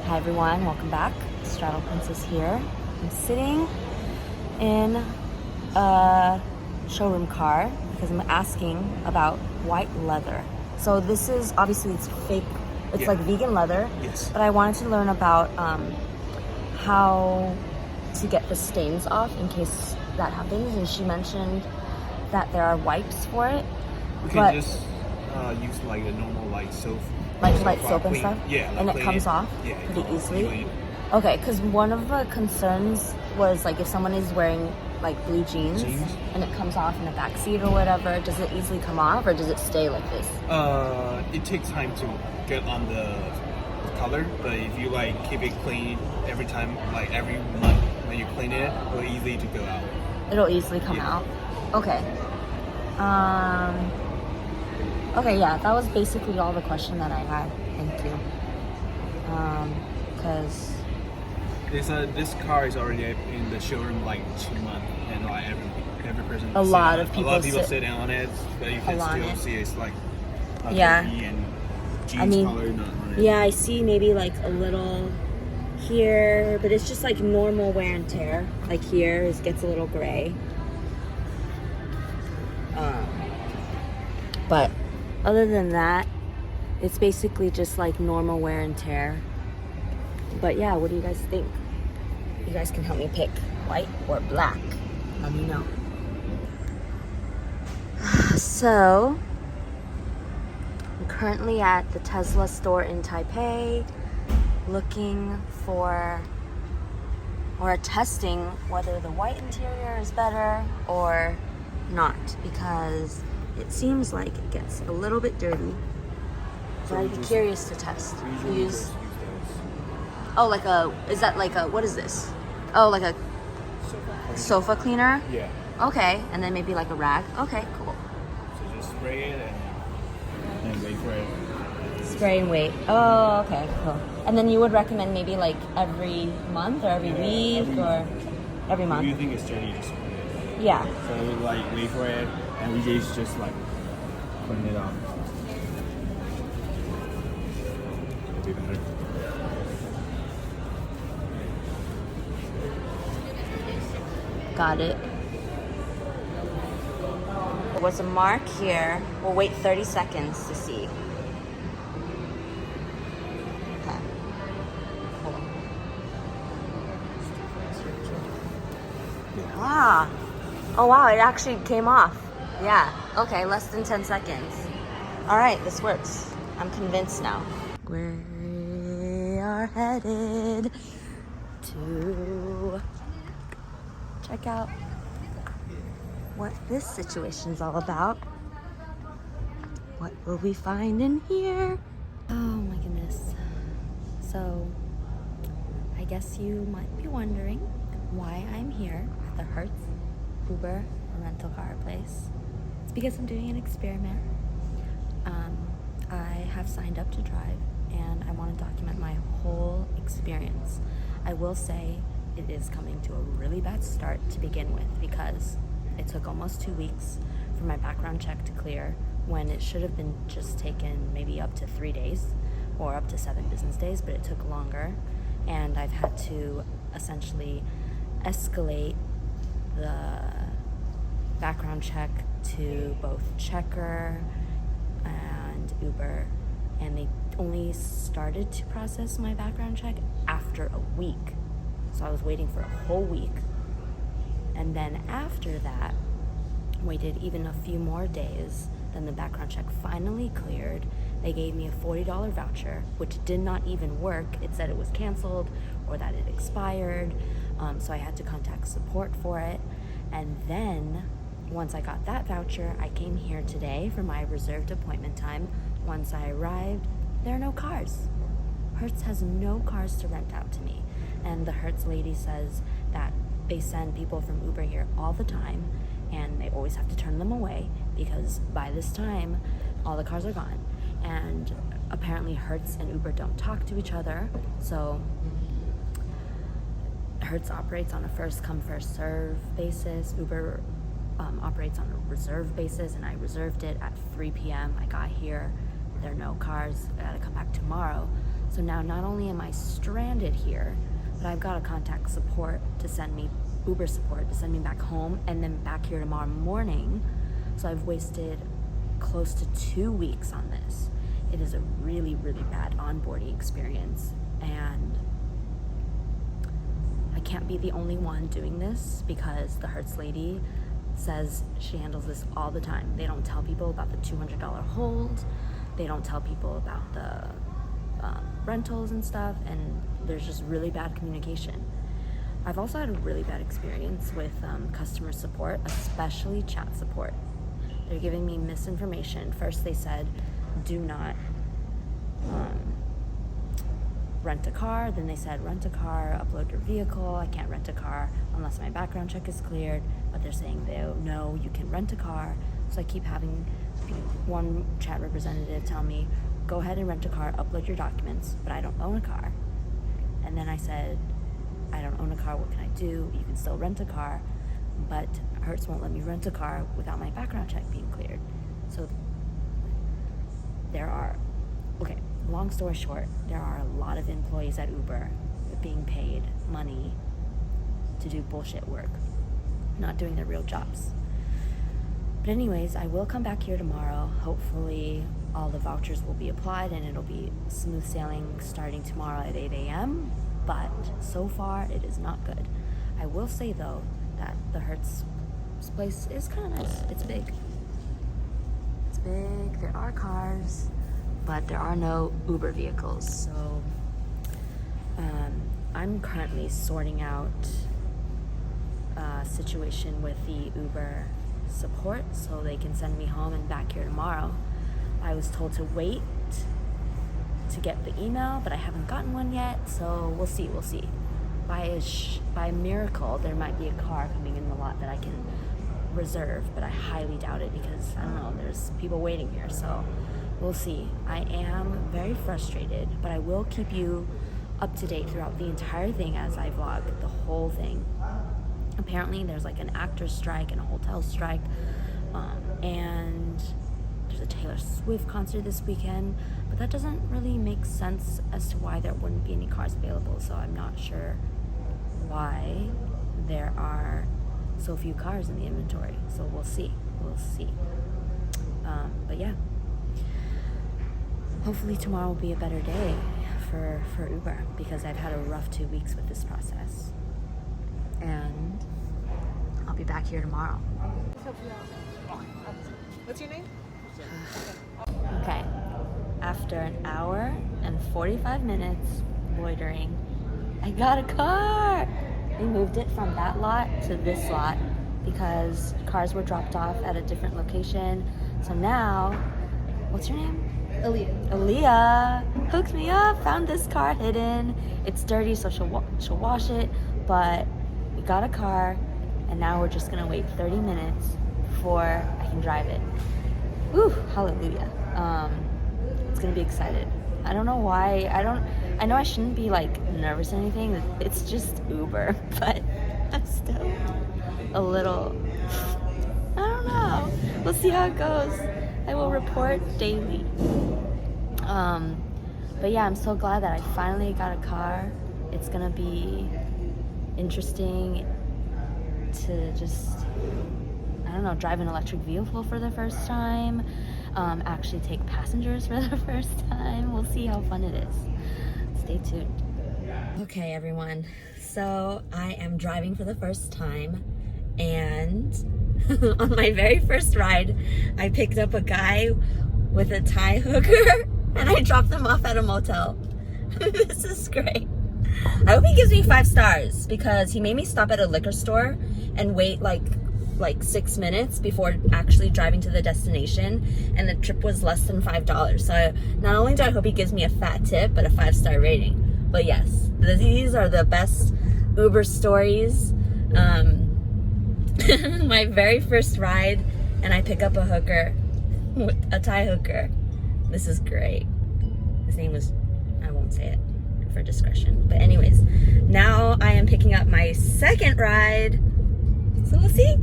Hi everyone, welcome back. Straddle Princess here. I'm sitting in a showroom car because I'm asking about white leather. So this is, obviously it's fake, it's like vegan leather. Yes. But I wanted to learn about how to get the stains off in case that happens. And she mentioned that there are wipes for it. We can just use like a normal soap. Like light soap and clean, stuff? Yeah. And it comes off pretty easily? Okay, because one of the concerns was like if someone is wearing like blue jeans and it comes off in the back seat or whatever, does it easily come off or does it stay like this? It takes time to get on the color, but if you keep it clean every time, every month when you clean it, it'll easy to go out. It'll easily come out? Okay. Okay, yeah, that was basically all the question that I had. Thank you. Because this car is already in the showroom 2 months, and every person. A lot of people sit down on it, but you can still see it's yeah. And jeans color not on it. Yeah, I see maybe a little here, but it's just normal wear and tear. Like here, it gets a little gray. But other than that, it's basically just normal wear and tear. But yeah, what do you guys think? You guys can help me pick white or black. Let me know. So, I'm currently at the Tesla store in Taipei looking for or testing whether the white interior is better or not, because it seems like it gets a little bit dirty. So I'd be curious to test. Is that what is this? Oh, like a sofa cleaner? Yeah. Okay, and then maybe a rag. Okay, cool. So just spray it and wait for it. Spray and wait. Oh, okay, cool. And then you would recommend maybe every month or every week or every month? If you think it's dirty, just spray it. Yeah. So wait for it, and we just clean it off. It'll be better. Got it. There was a mark here. We'll wait 30 seconds to see. Okay. Cool. Ah. Oh wow, it actually came off. Yeah. Okay, less than 10 seconds. All right, this works. I'm convinced now. We are headed to check out what this situation's all about. What will we find in here? Oh my goodness. So, I guess you might be wondering why I'm here at the Hertz Uber rental car place. It's because I'm doing an experiment. I have signed up to drive and I want to document my whole experience. I will say it is coming to a really bad start to begin with because it took almost 2 weeks for my background check to clear when it should have been just taken maybe up to 3 days or up to 7 business days, but it took longer. And I've had to essentially escalate the background check to both Checker and Uber, and they only started to process my background check after a week. So I was waiting for a whole week. And then after that, waited even a few more days. Then the background check finally cleared. They gave me a $40 voucher, which did not even work. It said it was canceled or that it expired. So I had to contact support for it. And then once I got that voucher, I came here today for my reserved appointment time. Once I arrived, there are no cars. Hertz has no cars to rent out to me. And the Hertz lady says that they send people from Uber here all the time and they always have to turn them away because by this time, all the cars are gone. And apparently Hertz and Uber don't talk to each other. So Hertz operates on a first come, first serve basis. Uber operates on a reserve basis, and I reserved it at 3 p.m. I got here. There are no cars. I gotta come back tomorrow. So now not only am I stranded here, but I've got to contact support to send me, Uber support to send me back home and then back here tomorrow morning. So I've wasted close to 2 weeks on this. It is a really, really bad onboarding experience, and I can't be the only one doing this because the Hertz lady says she handles this all the time. They don't tell people about the $200 hold. They don't tell people about the rentals and stuff, and there's just really bad communication. I've also had a really bad experience with customer support, especially chat support. They're giving me misinformation. First they said, do not rent a car. Then they said, rent a car, upload your vehicle. I can't rent a car unless my background check is cleared. But they're saying, no, you can rent a car. So I keep having one chat representative tell me, go ahead and rent a car, upload your documents, but I don't own a car. And then I said, I don't own a car, what can I do? You can still rent a car, but Hertz won't let me rent a car without my background check being cleared. So long story short, there are a lot of employees at Uber being paid money to do bullshit work, not doing their real jobs. But anyways, I will come back here tomorrow. Hopefully all the vouchers will be applied and it'll be smooth sailing starting tomorrow at 8 a.m. But so far it is not good. I will say though that the Hertz place is kind of nice. It's big. It's big. There are cars, but there are no Uber vehicles. So I'm currently sorting out a situation with the Uber support so they can send me home and back here tomorrow. I was told to wait to get the email, but I haven't gotten one yet, so we'll see. By miracle, there might be a car coming in the lot that I can reserve, but I highly doubt it because, I don't know, there's people waiting here, so we'll see. I am very frustrated, but I will keep you up to date throughout the entire thing as I vlog the whole thing. Apparently, there's like an actor's strike and a hotel strike, and there's a Taylor Swift concert this weekend, but that doesn't really make sense as to why there wouldn't be any cars available, so I'm not sure why there are so few cars in the inventory, so we'll see. But yeah, hopefully tomorrow will be a better day for Uber because I've had a rough 2 weeks with this process, and I'll be back here tomorrow. What's your name? Okay, after an hour and 45 minutes loitering, I got a car. They moved it from that lot to this lot because cars were dropped off at a different location. So now, what's your name? Aaliyah hooked me up, found this car hidden. It's dirty, so she'll wash it, but we got a car, and now we're just gonna wait 30 minutes before I can drive it. Woo, hallelujah. It's gonna be excited. I don't know why. I know I shouldn't be like nervous or anything. It's just Uber, but I'm still a little, I don't know. We'll see how it goes. I will report daily. But yeah, I'm so glad that I finally got a car. It's gonna be interesting to just, I don't know, drive an electric vehicle for the first time, actually take passengers for the first time. We'll see how fun it is. Stay tuned. Okay, everyone. So I am driving for the first time, and on my very first ride, I picked up a guy with a Thai hooker, and I dropped them off at a motel. This is great. I hope he gives me 5 stars because he made me stop at a liquor store and wait like 6 minutes before actually driving to the destination, and the trip was less than $5. So not only do I hope he gives me a fat tip, but a 5-star rating. But yes, these are the best Uber stories. My very first ride, and I pick up a hooker, a Thai hooker. This is great. His name was, I won't say it for discretion. But anyways, now I am picking up my second ride. So we'll see.